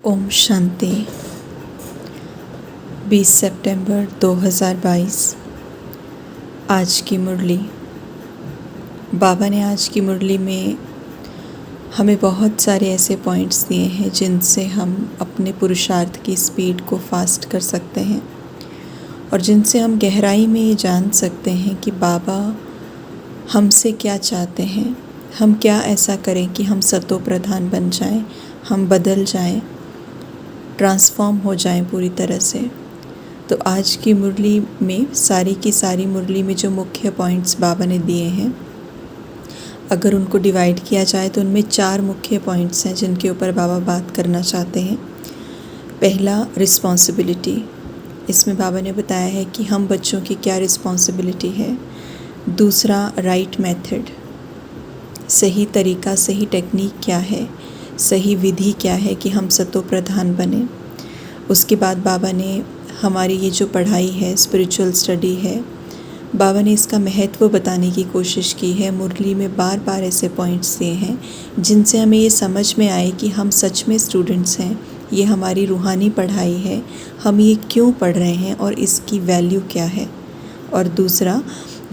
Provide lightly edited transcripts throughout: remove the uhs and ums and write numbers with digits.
ओम शांति। 20 सितंबर 2022। आज की मुरली। बाबा ने आज की मुरली में हमें बहुत सारे ऐसे पॉइंट्स दिए हैं जिनसे हम अपने पुरुषार्थ की स्पीड को फास्ट कर सकते हैं और जिनसे हम गहराई में ये जान सकते हैं कि बाबा हमसे क्या चाहते हैं। हम क्या ऐसा करें कि हम सतो प्रधान बन जाएं, हम बदल जाएं, ट्रांसफॉर्म हो जाएं पूरी तरह से। तो आज की मुरली में सारी की सारी मुरली में जो मुख्य पॉइंट्स बाबा ने दिए हैं, अगर उनको डिवाइड किया जाए तो उनमें 4 मुख्य पॉइंट्स हैं जिनके ऊपर बाबा बात करना चाहते हैं। पहला, रिस्पॉन्सिबिलिटी। इसमें बाबा ने बताया है कि हम बच्चों की क्या रिस्पॉन्सिबिलिटी है। दूसरा, राइट मेथड। सही तरीका, सही टेक्निक क्या है, सही विधि क्या है कि हम सतो प्रधान बने। उसके बाद बाबा ने हमारी ये जो पढ़ाई है, स्पिरिचुअल स्टडी है, बाबा ने इसका महत्व बताने की कोशिश की है। मुरली में बार बार ऐसे पॉइंट्स दिए हैं जिनसे हमें ये समझ में आए कि हम सच में स्टूडेंट्स हैं, ये हमारी रूहानी पढ़ाई है, हम ये क्यों पढ़ रहे हैं और इसकी वैल्यू क्या है। और दूसरा,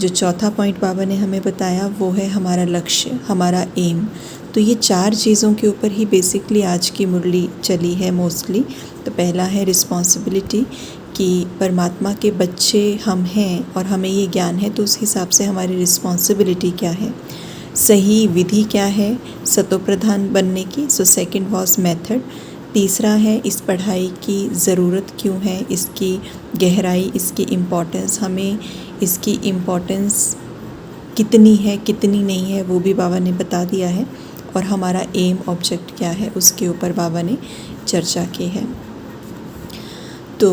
जो चौथा पॉइंट बाबा ने हमें बताया वो है हमारा लक्ष्य, हमारा एम। तो ये 4 चीज़ों के ऊपर ही बेसिकली आज की मुरली चली है मोस्टली। तो पहला है रिस्पॉन्सिबिलिटी कि परमात्मा के बच्चे हम हैं और हमें ये ज्ञान है, तो उस हिसाब से हमारी रिस्पॉन्सिबिलिटी क्या है। सही विधि क्या है सतो प्रधान बनने की। So second was method. तीसरा है इस पढ़ाई की ज़रूरत क्यों है, इसकी गहराई, इसकी इम्पोर्टेंस, हमें इसकी इम्पोर्टेंस कितनी है कितनी नहीं है वो भी बाबा ने बता दिया है। और हमारा एम, ऑब्जेक्ट क्या है, उसके ऊपर बाबा ने चर्चा की है। तो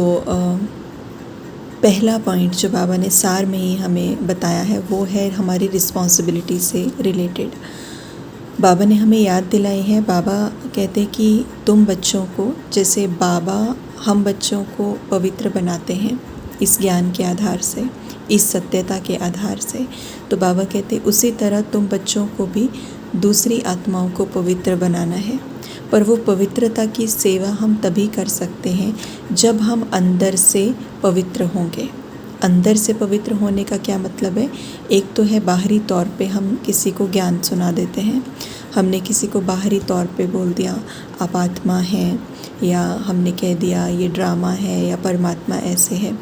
पहला पॉइंट जो बाबा ने सार में ही हमें बताया है वो है हमारी रिस्पॉन्सिबिलिटी से रिलेटेड। बाबा ने हमें याद दिलाई है, बाबा कहते कि तुम बच्चों को, जैसे बाबा हम बच्चों को पवित्र बनाते हैं इस ज्ञान के आधार से, इस सत्यता के आधार से, तो बाबा कहते उसी तरह तुम बच्चों को भी दूसरी आत्माओं को पवित्र बनाना है। पर वो पवित्रता की सेवा हम तभी कर सकते हैं जब हम अंदर से पवित्र होंगे। अंदर से पवित्र होने का क्या मतलब है? एक तो है बाहरी तौर पे हम किसी को ज्ञान सुना देते हैं, हमने किसी को बाहरी तौर पे बोल दिया आप आत्मा हैं, या हमने कह दिया ये ड्रामा है या परमात्मा ऐसे है।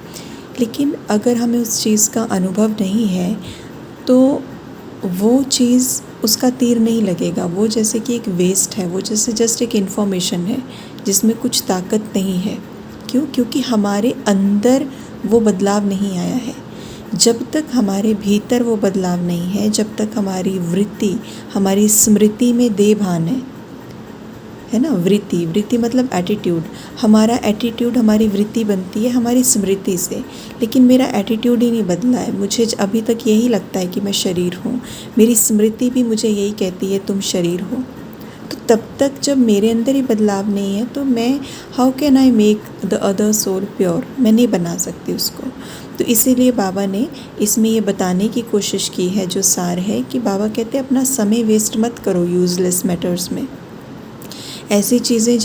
लेकिन अगर हमें उस चीज़ का अनुभव नहीं है तो वो चीज़, उसका तीर नहीं लगेगा। वो जैसे कि एक वेस्ट है, वो जैसे जस्ट एक इन्फॉर्मेशन है जिसमें कुछ ताकत नहीं है। क्यों? क्योंकि हमारे अंदर वो बदलाव नहीं आया है। जब तक हमारे भीतर वो बदलाव नहीं है, जब तक हमारी वृत्ति, हमारी स्मृति में देह भान है ना। वृत्ति मतलब एटीट्यूड। हमारा एटीट्यूड, हमारी वृत्ति बनती है हमारी स्मृति से। लेकिन मेरा एटीट्यूड ही नहीं बदला है, मुझे अभी तक यही लगता है कि मैं शरीर हूँ, मेरी स्मृति भी मुझे यही कहती है तुम शरीर हो। तो तब तक जब मेरे अंदर ही बदलाव नहीं है तो मैं, how can I make the other soul pure, मैं नहीं बना सकती उसको। तो इसीलिए बाबा ने इसमें ये बताने की कोशिश की है, जो सार है कि बाबा कहते हैं अपना समय वेस्ट मत करो यूज़लेस मैटर्स में। ऐसी चीज़ें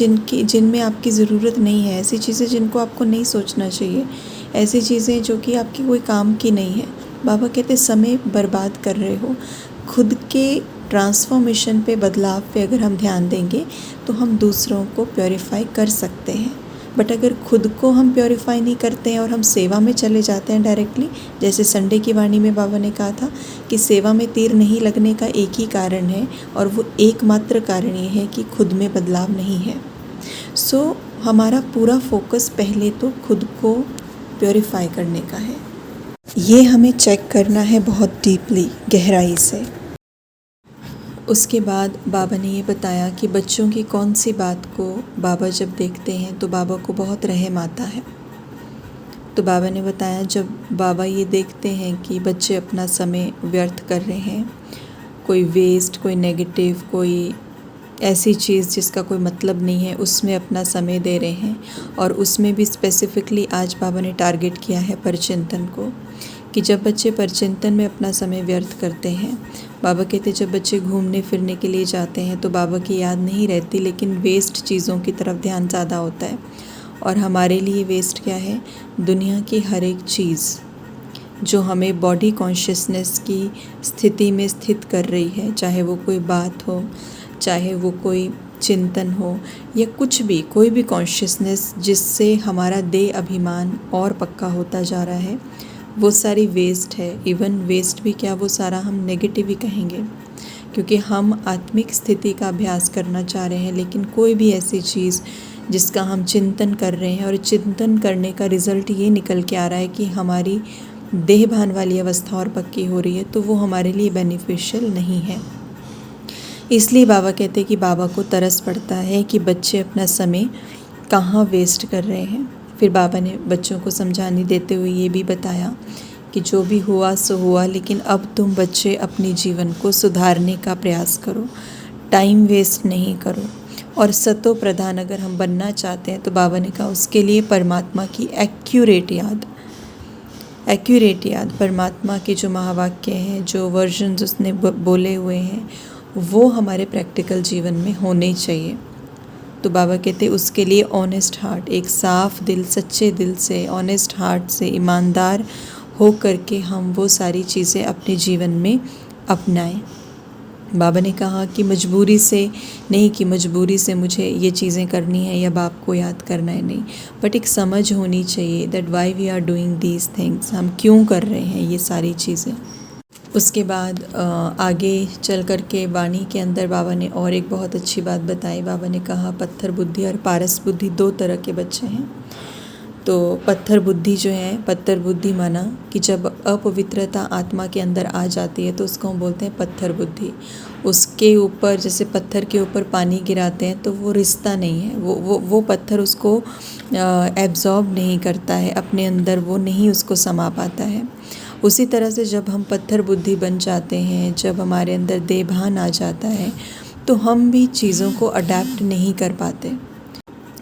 जिनमें आपकी ज़रूरत नहीं है, ऐसी चीज़ें जिनको आपको नहीं सोचना चाहिए, ऐसी चीज़ें जो कि आपकी कोई काम की नहीं है। बाबा कहते समय बर्बाद कर रहे हो। खुद के ट्रांसफॉर्मेशन पे, बदलाव पे अगर हम ध्यान देंगे तो हम दूसरों को प्योरीफाई कर सकते हैं। बट अगर खुद को हम प्योरीफाई नहीं करते हैं और हम सेवा में चले जाते हैं डायरेक्टली, जैसे संडे की वाणी में बाबा ने कहा था कि सेवा में तीर नहीं लगने का एक ही कारण है, और वो एकमात्र कारण ये है कि खुद में बदलाव नहीं है। सो हमारा पूरा फोकस पहले तो खुद को प्योरीफाई करने का है। ये हमें चेक करना है बहुत डीपली, गहराई से। उसके बाद बाबा ने ये बताया कि बच्चों की कौन सी बात को बाबा जब देखते हैं तो बाबा को बहुत रहम आता है। तो बाबा ने बताया जब बाबा ये देखते हैं कि बच्चे अपना समय व्यर्थ कर रहे हैं, कोई वेस्ट, कोई नेगेटिव, कोई ऐसी चीज़ जिसका कोई मतलब नहीं है उसमें अपना समय दे रहे हैं, और उसमें भी स्पेसिफ़िकली आज बाबा ने टारगेट किया है परचिंतन को, कि जब बच्चे परचिंतन में अपना समय व्यर्थ करते हैं, बाबा कहते जब बच्चे घूमने फिरने के लिए जाते हैं तो बाबा की याद नहीं रहती, लेकिन वेस्ट चीज़ों की तरफ ध्यान ज़्यादा होता है। और हमारे लिए वेस्ट क्या है? दुनिया की हर एक चीज़ जो हमें बॉडी कॉन्शियसनेस की स्थिति में स्थित कर रही है, चाहे वो कोई बात हो, चाहे वो कोई चिंतन हो, या कुछ भी, कोई भी कॉन्शियसनेस जिससे हमारा देह अभिमान और पक्का होता जा रहा है, वो सारी वेस्ट है। इवन वेस्ट भी क्या, वो सारा हम नेगेटिव ही कहेंगे, क्योंकि हम आत्मिक स्थिति का अभ्यास करना चाह रहे हैं। लेकिन कोई भी ऐसी चीज़ जिसका हम चिंतन कर रहे हैं और चिंतन करने का रिज़ल्ट ये निकल के आ रहा है कि हमारी देह भान वाली अवस्था और पक्की हो रही है, तो वो हमारे लिए बेनिफिशियल नहीं है। इसलिए बाबा कहते हैं कि बाबा को तरस पड़ता है कि बच्चे अपना समय कहाँ वेस्ट कर रहे हैं। फिर बाबा ने बच्चों को समझाने देते हुए ये भी बताया कि जो भी हुआ सो हुआ, लेकिन अब तुम बच्चे अपने जीवन को सुधारने का प्रयास करो, टाइम वेस्ट नहीं करो। और सतो प्रधान अगर हम बनना चाहते हैं तो बाबा ने कहा उसके लिए परमात्मा की एक्यूरेट याद, परमात्मा के जो महावाक्य हैं, जो वर्जन्स उसने बोले हुए हैं, वो हमारे प्रैक्टिकल जीवन में होने चाहिए। तो बाबा कहते उसके लिए ऑनेस्ट हार्ट, एक साफ दिल, सच्चे दिल से, ऑनेस्ट हार्ट से, ईमानदार हो करके हम वो सारी चीज़ें अपने जीवन में अपनाएं। बाबा ने कहा कि मजबूरी से नहीं, कि मजबूरी से मुझे ये चीज़ें करनी है या बाप को याद करना है, नहीं, बट एक समझ होनी चाहिए that why we are doing these things, हम क्यों कर रहे हैं ये सारी चीज़ें। उसके बाद आगे चल कर के वाणी के अंदर बाबा ने और एक बहुत अच्छी बात बताई। बाबा ने कहा पत्थर बुद्धि और पारस बुद्धि दो तरह के बच्चे हैं। तो पत्थर बुद्धि जो है, पत्थर बुद्धि माना कि जब अपवित्रता आत्मा के अंदर आ जाती है तो उसको हम बोलते हैं पत्थर बुद्धि। उसके ऊपर जैसे पत्थर के ऊपर पानी गिराते हैं तो वो रिश्ता नहीं है, वो पत्थर उसको एब्जॉर्ब नहीं करता है अपने अंदर, वो नहीं उसको समा पाता है। उसी तरह से जब हम पत्थर बुद्धि बन जाते हैं, जब हमारे अंदर देभान आ जाता है, तो हम भी चीज़ों को अडेप्ट नहीं कर पाते।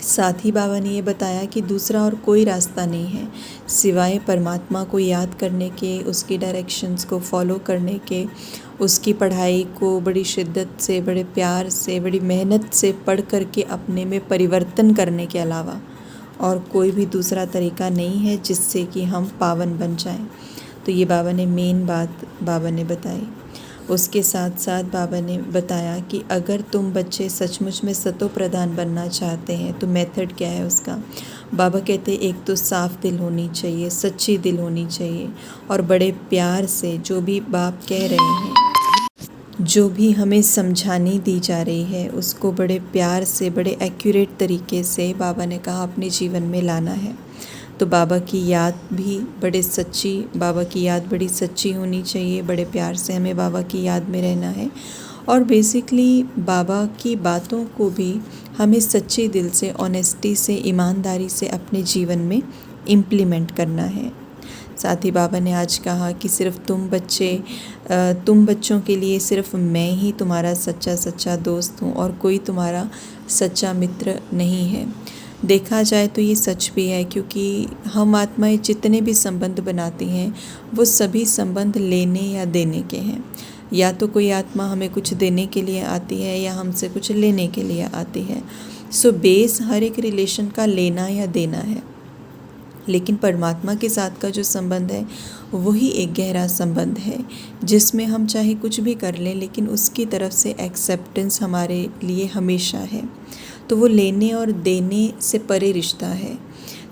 साथ ही बाबा ने ये बताया कि दूसरा और कोई रास्ता नहीं है सिवाय परमात्मा को याद करने के, उसकी डायरेक्शंस को फॉलो करने के, उसकी पढ़ाई को बड़ी शिद्दत से, बड़े प्यार से, बड़ी मेहनत से पढ़ करके अपने में परिवर्तन करने के अलावा और कोई भी दूसरा तरीका नहीं है जिससे कि हम पावन बन जाएं। तो ये बाबा ने मेन बात बाबा ने बताई। उसके साथ साथ बाबा ने बताया कि अगर तुम बच्चे सचमुच में सतो प्रधान बनना चाहते हैं तो मेथड क्या है उसका। बाबा कहते एक तो साफ दिल होनी चाहिए, सच्ची दिल होनी चाहिए, और बड़े प्यार से जो भी बाप कह रहे हैं, जो भी हमें समझानी दी जा रही है, उसको बड़े प्यार से, बड़े एक्यूरेट तरीके से बाबा ने कहा अपने जीवन में लाना है। तो बाबा की याद भी बाबा की याद बड़ी सच्ची होनी चाहिए, बड़े प्यार से हमें बाबा की याद में रहना है, और बेसिकली बाबा की बातों को भी हमें सच्चे दिल से, ऑनेस्टी से, ईमानदारी से अपने जीवन में इम्प्लीमेंट करना है। साथ ही बाबा ने आज कहा कि सिर्फ तुम बच्चों के लिए सिर्फ मैं ही तुम्हारा सच्चा दोस्त हूँ और कोई तुम्हारा सच्चा मित्र नहीं है। देखा जाए तो ये सच भी है, क्योंकि हम आत्माएं जितने भी संबंध बनाती हैं वो सभी संबंध लेने या देने के हैं। या तो कोई आत्मा हमें कुछ देने के लिए आती है या हमसे कुछ लेने के लिए आती है। सो बेस हर एक रिलेशन का लेना या देना है, लेकिन परमात्मा के साथ का जो संबंध है वही एक गहरा संबंध है जिसमें हम चाहे कुछ भी कर लें लेकिन उसकी तरफ से एक्सेप्टेंस हमारे लिए हमेशा है। तो वो लेने और देने से परे रिश्ता है।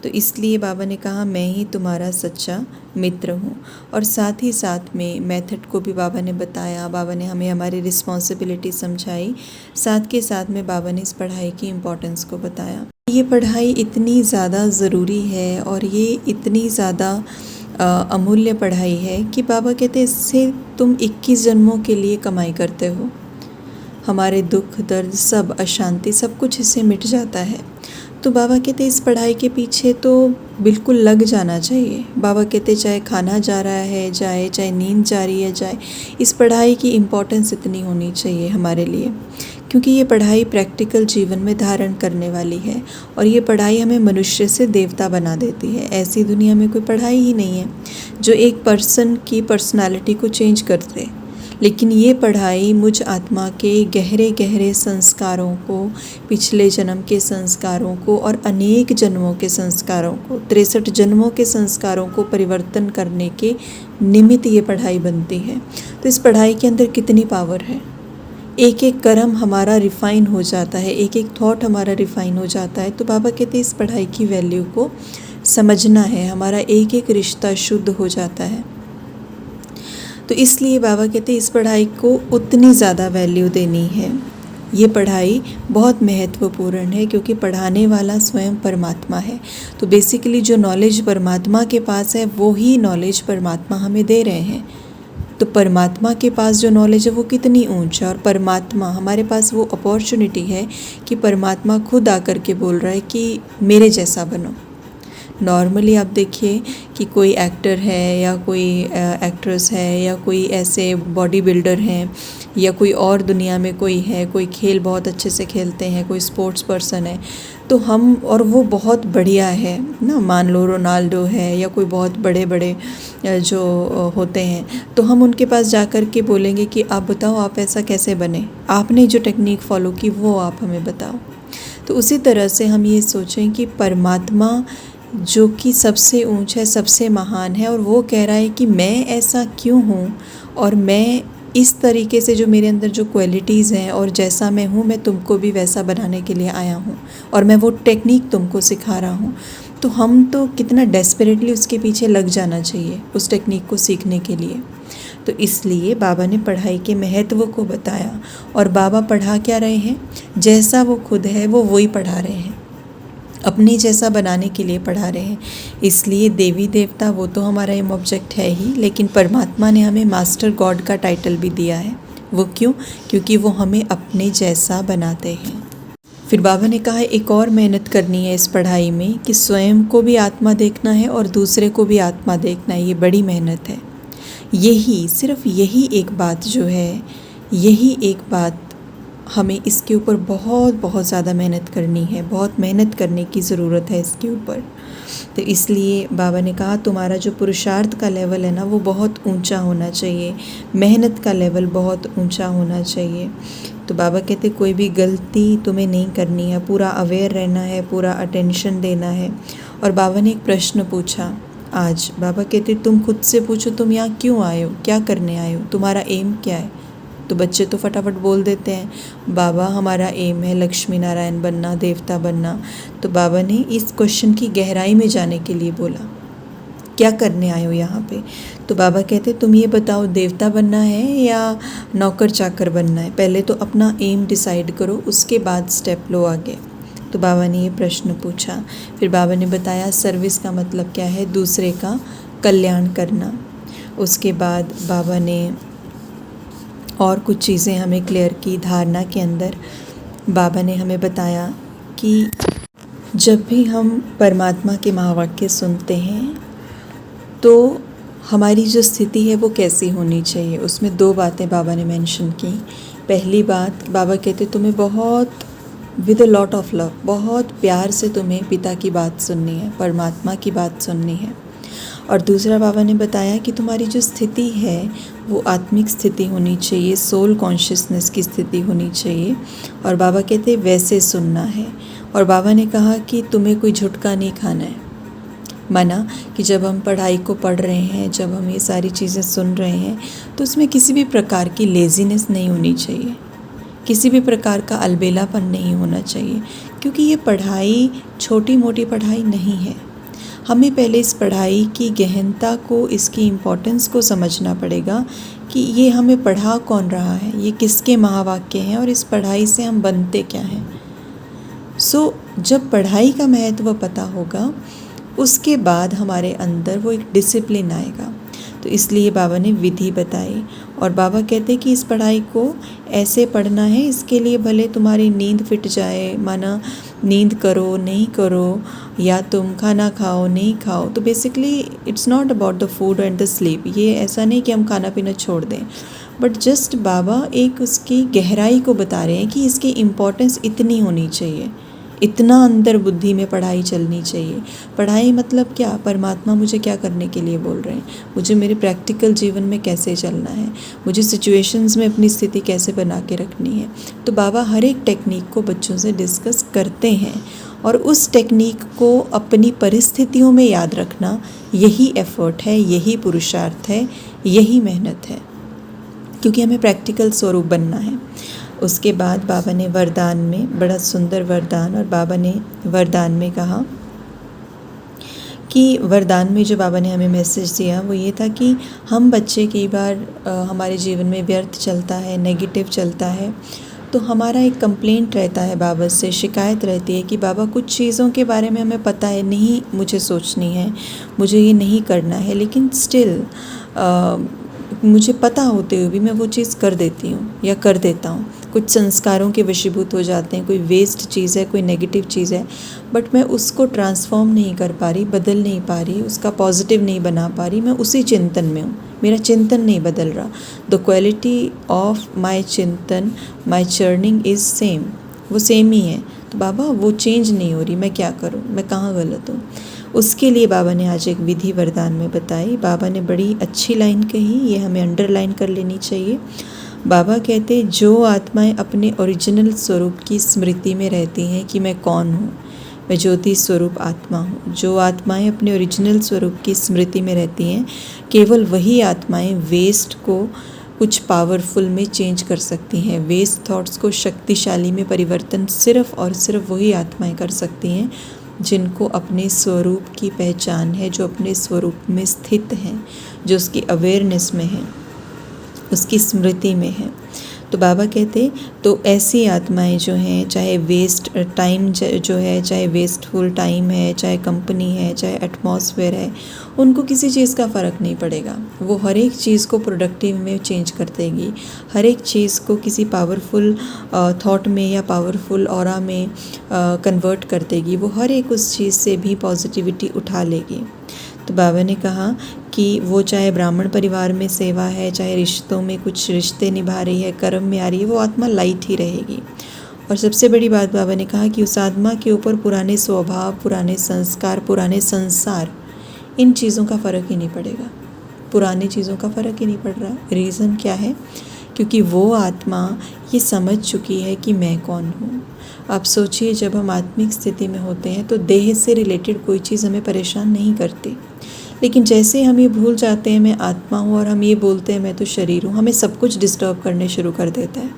तो इसलिए बाबा ने कहा मैं ही तुम्हारा सच्चा मित्र हूँ। और साथ ही साथ में मेथड को भी बाबा ने बताया, बाबा ने हमें हमारी रिस्पॉन्सिबिलिटी समझाई, साथ के साथ में बाबा ने इस पढ़ाई की इम्पोर्टेंस को बताया। ये पढ़ाई इतनी ज़्यादा ज़रूरी है और ये इतनी ज़्यादा अमूल्य पढ़ाई है कि बाबा कहते इससे तुम 21 जन्मों के लिए कमाई करते हो। हमारे दुख दर्द सब, अशांति सब कुछ इससे मिट जाता है। तो बाबा कहते इस पढ़ाई के पीछे तो बिल्कुल लग जाना चाहिए। बाबा कहते चाहे खाना जा रहा है जाए, चाहे नींद जा रही है जाए, इस पढ़ाई की इम्पोर्टेंस इतनी होनी चाहिए हमारे लिए, क्योंकि ये पढ़ाई प्रैक्टिकल जीवन में धारण करने वाली है और ये पढ़ाई हमें मनुष्य से देवता बना देती है। ऐसी दुनिया में कोई पढ़ाई ही नहीं है जो एक पर्सन की पर्सनालिटी को चेंज कर दे। लेकिन ये पढ़ाई मुझ आत्मा के गहरे गहरे संस्कारों को, पिछले जन्म के संस्कारों को और अनेक जन्मों के संस्कारों को, 63 जन्मों के संस्कारों को परिवर्तन करने के निमित्त ये पढ़ाई बनती है। तो इस पढ़ाई के अंदर कितनी पावर है। एक एक कर्म हमारा रिफ़ाइन हो जाता है, एक एक थॉट हमारा रिफ़ाइन हो जाता है। तो बाबा कहते हैं इस पढ़ाई की वैल्यू को समझना है, हमारा एक एक रिश्ता शुद्ध हो जाता है। तो इसलिए बाबा कहते हैं इस पढ़ाई को उतनी ज़्यादा वैल्यू देनी है। ये पढ़ाई बहुत महत्वपूर्ण है क्योंकि पढ़ाने वाला स्वयं परमात्मा है। तो बेसिकली जो नॉलेज परमात्मा के पास है वो ही नॉलेज परमात्मा हमें दे रहे हैं। तो परमात्मा के पास जो नॉलेज है वो कितनी ऊंच है, और परमात्मा हमारे पास वो अपॉर्चुनिटी है कि परमात्मा खुद आकर के बोल रहा है कि मेरे जैसा बनो। नॉर्मली आप देखिए कि कोई एक्टर है या कोई एक्ट्रेस है या कोई ऐसे बॉडी बिल्डर हैं या कोई और दुनिया में कोई है, कोई खेल बहुत अच्छे से खेलते हैं, कोई स्पोर्ट्स पर्सन है, तो हम और वो बहुत बढ़िया है ना, मान लो रोनाल्डो है या कोई बहुत बड़े बड़े जो होते हैं, तो हम उनके पास जा कर के बोलेंगे कि आप बताओ आप ऐसा कैसे बने, आपने जो टेक्निक फॉलो की वो आप हमें बताओ। तो उसी तरह से हम ये सोचें कि परमात्मा जो कि सबसे ऊंच है, सबसे महान है, और वो कह रहा है कि मैं ऐसा क्यों हूँ और मैं इस तरीके से जो मेरे अंदर जो क्वालिटीज़ हैं और जैसा मैं हूँ मैं तुमको भी वैसा बनाने के लिए आया हूँ और मैं वो टेक्निक तुमको सिखा रहा हूँ। तो हम तो कितना डेस्परेटली उसके पीछे लग जाना चाहिए उस टेक्निक को सीखने के लिए। तो इसलिए बाबा ने पढ़ाई के महत्व को बताया, और बाबा पढ़ा क्या रहे हैं, जैसा वो खुद है वो वही पढ़ा रहे हैं, अपने जैसा बनाने के लिए पढ़ा रहे हैं। इसलिए देवी देवता वो तो हमारा एम ऑब्जेक्ट है ही, लेकिन परमात्मा ने हमें मास्टर गॉड का टाइटल भी दिया है। वो क्यों? क्योंकि वो हमें अपने जैसा बनाते हैं। फिर बाबा ने कहा एक और मेहनत करनी है इस पढ़ाई में कि स्वयं को भी आत्मा देखना है और दूसरे को भी आत्मा देखना है। ये बड़ी मेहनत है। यही सिर्फ यही एक बात जो है, यही एक बात हमें इसके ऊपर बहुत बहुत ज़्यादा मेहनत करनी है, बहुत मेहनत करने की ज़रूरत है इसके ऊपर। तो इसलिए बाबा ने कहा तुम्हारा जो पुरुषार्थ का लेवल है ना वो बहुत ऊंचा होना चाहिए, मेहनत का लेवल बहुत ऊंचा होना चाहिए। तो बाबा कहते कोई भी गलती तुम्हें नहीं करनी है, पूरा अवेयर रहना है, पूरा अटेंशन देना है। और बाबा ने एक प्रश्न पूछा आज। बाबा कहते तुम खुद से पूछो तुम यहाँ क्यों आए हो, क्या करने आए हो, तुम्हारा एम क्या है। तो बच्चे तो फटाफट बोल देते हैं बाबा हमारा एम है लक्ष्मी नारायण बनना, देवता बनना। तो बाबा ने इस क्वेश्चन की गहराई में जाने के लिए बोला क्या करने आए हो यहाँ पे। तो बाबा कहते तुम ये बताओ देवता बनना है या नौकर चाकर बनना है, पहले तो अपना एम डिसाइड करो, उसके बाद स्टेप लो आगे। तो बाबा ने ये प्रश्न पूछा। फिर बाबा ने बताया सर्विस का मतलब क्या है, दूसरे का कल्याण करना। उसके बाद बाबा ने और कुछ चीज़ें हमें क्लियर की। धारणा के अंदर बाबा ने हमें बताया कि जब भी हम परमात्मा के महावाक्य सुनते हैं तो हमारी जो स्थिति है वो कैसी होनी चाहिए। उसमें 2 बातें बाबा ने मेंशन की। पहली बात बाबा कहते तुम्हें बहुत with a lot of love, बहुत प्यार से तुम्हें पिता की बात सुननी है, परमात्मा की बात सुननी है। और दूसरा बाबा ने बताया कि तुम्हारी जो स्थिति है वो आत्मिक स्थिति होनी चाहिए, सोल कॉन्शियसनेस की स्थिति होनी चाहिए। और बाबा कहते वैसे सुनना है। और बाबा ने कहा कि तुम्हें कोई झुटका नहीं खाना है। माना कि जब हम पढ़ाई को पढ़ रहे हैं, जब हम ये सारी चीज़ें सुन रहे हैं तो उसमें किसी भी प्रकार की लेज़ीनेस नहीं होनी चाहिए, किसी भी प्रकार का अलबेलापन नहीं होना चाहिए, क्योंकि ये पढ़ाई छोटी मोटी पढ़ाई नहीं है। हमें पहले इस पढ़ाई की गहनता को, इसकी इम्पोर्टेंस को समझना पड़ेगा कि ये हमें पढ़ा कौन रहा है, ये किसके महावाक्य हैं और इस पढ़ाई से हम बनते क्या हैं। जब पढ़ाई का महत्व पता होगा उसके बाद हमारे अंदर वो एक डिसिप्लिन आएगा। तो इसलिए बाबा ने विधि बताई। और बाबा कहते कि इस पढ़ाई को ऐसे पढ़ना है, इसके लिए भले तुम्हारी नींद फिट जाए, माना नींद करो नहीं करो, या तुम खाना खाओ नहीं खाओ, तो basically it's not about the food and the sleep. ये ऐसा नहीं कि हम खाना पीना छोड़ दें, बट जस्ट बाबा एक उसकी गहराई को बता रहे हैं कि इसकी इम्पोर्टेंस इतनी होनी चाहिए, इतना अंदर बुद्धि में पढ़ाई चलनी चाहिए। पढ़ाई मतलब क्या, परमात्मा मुझे क्या करने के लिए बोल रहे हैं, मुझे मेरे प्रैक्टिकल जीवन में कैसे चलना है, मुझे सिचुएशंस में अपनी स्थिति कैसे बना के रखनी है। तो बाबा हर एक टेक्निक को बच्चों से डिस्कस करते हैं और उस टेक्निक को अपनी परिस्थितियों में याद रखना, यही एफर्ट है, यही पुरुषार्थ है, यही मेहनत है, क्योंकि हमें प्रैक्टिकल स्वरूप बनना है। उसके बाद बाबा ने वरदान में, बड़ा सुंदर वरदान, और बाबा ने वरदान में कहा कि वरदान में जो बाबा ने हमें मैसेज दिया वो ये था कि हम बच्चे कई बार हमारे जीवन में व्यर्थ चलता है, नेगेटिव चलता है, तो हमारा एक कंप्लेंट रहता है बाबा से, शिकायत रहती है कि बाबा कुछ चीज़ों के बारे में हमें पता है, नहीं मुझे सोचनी है, मुझे ये नहीं करना है, लेकिन स्टिल मुझे पता होते हुए भी मैं वो चीज़ कर देती हूँ या कर देता हूँ। कुछ संस्कारों के वशीभूत हो जाते हैं, कोई वेस्ट चीज़ है, कोई नेगेटिव चीज़ है, बट मैं उसको ट्रांसफॉर्म नहीं कर पा रही, बदल नहीं पा रही, उसका पॉजिटिव नहीं बना पा रही, मैं उसी चिंतन में हूँ, मेरा चिंतन नहीं बदल रहा। द क्वालिटी ऑफ माई चिंतन, माई चर्निंग इज़ सेम, वो सेम ही है। तो बाबा वो चेंज नहीं हो रही, मैं क्या करूँ, मैं कहाँ गलत हूँ। उसके लिए बाबा ने आज एक विधि वरदान में बताई। बाबा ने बड़ी अच्छी लाइन कही, ये हमें अंडरलाइन कर लेनी चाहिए। बाबा कहते, जो आत्माएं अपने ओरिजिनल स्वरूप की स्मृति में रहती हैं कि मैं कौन हूँ, मैं ज्योति स्वरूप आत्मा हूँ, जो आत्माएं अपने ओरिजिनल स्वरूप की स्मृति में रहती हैं, केवल वही आत्माएं वेस्ट को कुछ पावरफुल में चेंज कर सकती हैं। वेस्ट थॉट्स को शक्तिशाली में परिवर्तन सिर्फ और सिर्फ वही आत्माएं कर सकती हैं जिनको अपने स्वरूप की पहचान है, जो अपने स्वरूप में स्थित हैं, जो उसकी अवेयरनेस में है, उसकी स्मृति में है। तो बाबा कहते, तो ऐसी आत्माएं जो हैं, चाहे वेस्ट टाइम जो है, चाहे वेस्टफुल टाइम है, चाहे कंपनी है, चाहे एटमॉस्फेयर है, उनको किसी चीज़ का फ़र्क नहीं पड़ेगा। वो हर एक चीज़ को प्रोडक्टिव में चेंज कर देगी, हर एक चीज़ को किसी पावरफुल थॉट में या पावरफुल ऑरा में कन्वर्ट कर देगी। वो हर एक उस चीज़ से भी पॉजिटिविटी उठा लेगी। तो बाबा ने कहा कि वो चाहे ब्राह्मण परिवार में सेवा है, चाहे रिश्तों में कुछ रिश्ते निभा रही है, कर्म में आ रही है, वो आत्मा लाइट ही रहेगी। और सबसे बड़ी बात बाबा ने कहा कि उस आत्मा के ऊपर पुराने स्वभाव, पुराने संस्कार, पुराने संसार, इन चीज़ों का फ़र्क ही नहीं पड़ेगा, पुरानी चीज़ों का फ़र्क ही नहीं पड़ रहा। रीज़न क्या है? क्योंकि वो आत्मा ये समझ चुकी है कि मैं कौन हूँ। आप सोचिए, जब हम आत्मिक स्थिति में होते हैं तो देह से रिलेटेड कोई चीज़ हमें परेशान नहीं करती, लेकिन जैसे हम ये भूल जाते हैं मैं आत्मा हूँ और हम ये बोलते हैं मैं तो शरीर हूँ, हमें सब कुछ डिस्टर्ब करने शुरू कर देता है।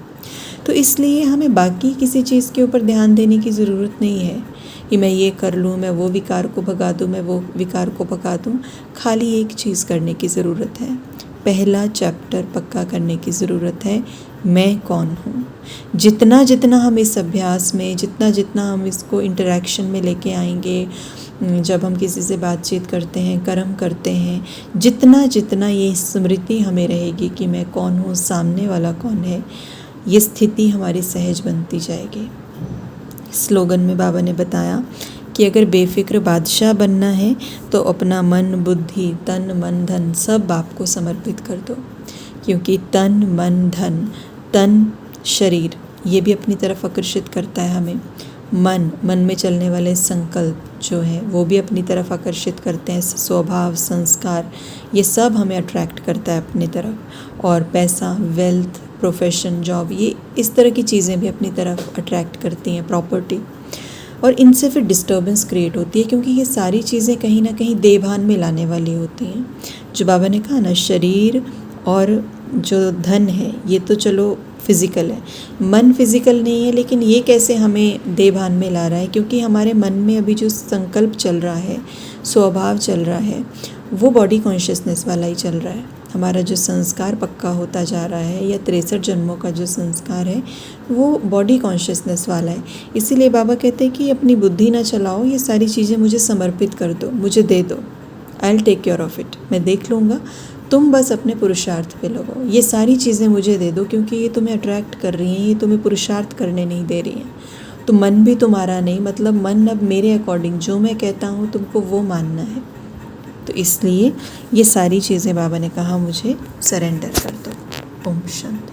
तो इसलिए हमें बाकी किसी चीज़ के ऊपर ध्यान देने की ज़रूरत नहीं है कि मैं ये कर लूँ, मैं वो विकार को भगा दूँ, मैं वो विकार को भगा दूँ। खाली एक चीज़ करने की ज़रूरत है, पहला चैप्टर पक्का करने की ज़रूरत है, मैं कौन हूँ। जितना जितना हम इस अभ्यास में, जितना जितना हम इसको इंटरेक्शन में लेके आएंगे, जब हम किसी से बातचीत करते हैं, कर्म करते हैं, जितना जितना ये स्मृति हमें रहेगी कि मैं कौन हूँ, सामने वाला कौन है, ये स्थिति हमारी सहज बनती जाएगी। स्लोगन में बाबा ने बताया कि अगर बेफिक्र बादशाह बनना है तो अपना मन, बुद्धि, तन, मन, धन सब बाप को समर्पित कर दो, क्योंकि तन, मन, धन, तन शरीर ये भी अपनी तरफ आकर्षित करता है हमें, मन में चलने वाले संकल्प जो है वो भी अपनी तरफ आकर्षित करते हैं, स्वभाव, संस्कार, ये सब हमें अट्रैक्ट करता है अपनी तरफ, और पैसा, वेल्थ, प्रोफेशन, जॉब, ये इस तरह की चीज़ें भी अपनी तरफ अट्रैक्ट करती हैं, प्रॉपर्टी, और इनसे फिर डिस्टर्बेंस क्रिएट होती है, क्योंकि ये सारी चीज़ें कहीं ना कहीं देभान में लाने वाली होती हैं। जो बाबा ने कहा ना, शरीर और जो धन है ये तो चलो फिज़िकल है, मन फिज़िकल नहीं है, लेकिन ये कैसे हमें देभान में ला रहा है? क्योंकि हमारे मन में अभी जो संकल्प चल रहा है, स्वभाव चल रहा है, वो बॉडी कॉन्शियसनेस वाला ही चल रहा है। हमारा जो संस्कार पक्का होता जा रहा है, या 63 जन्मों का जो संस्कार है वो बॉडी कॉन्शियसनेस वाला है। इसीलिए बाबा कहते हैं कि अपनी बुद्धि ना चलाओ, ये सारी चीज़ें मुझे समर्पित कर दो, मुझे दे दो, I will take care of it, मैं देख लूँगा, तुम बस अपने पुरुषार्थ पे लगाओ, ये सारी चीज़ें मुझे दे दो, क्योंकि ये तुम्हें अट्रैक्ट कर रही हैं, ये तुम्हें पुरुषार्थ करने नहीं दे रही हैं। तो मन भी तुम्हारा नहीं, मतलब मन अब मेरे अकॉर्डिंग जो मैं कहता हूँ तुमको वो मानना है। तो इसलिए ये सारी चीज़ें बाबा ने कहा मुझे सरेंडर कर दो। ओम शांति।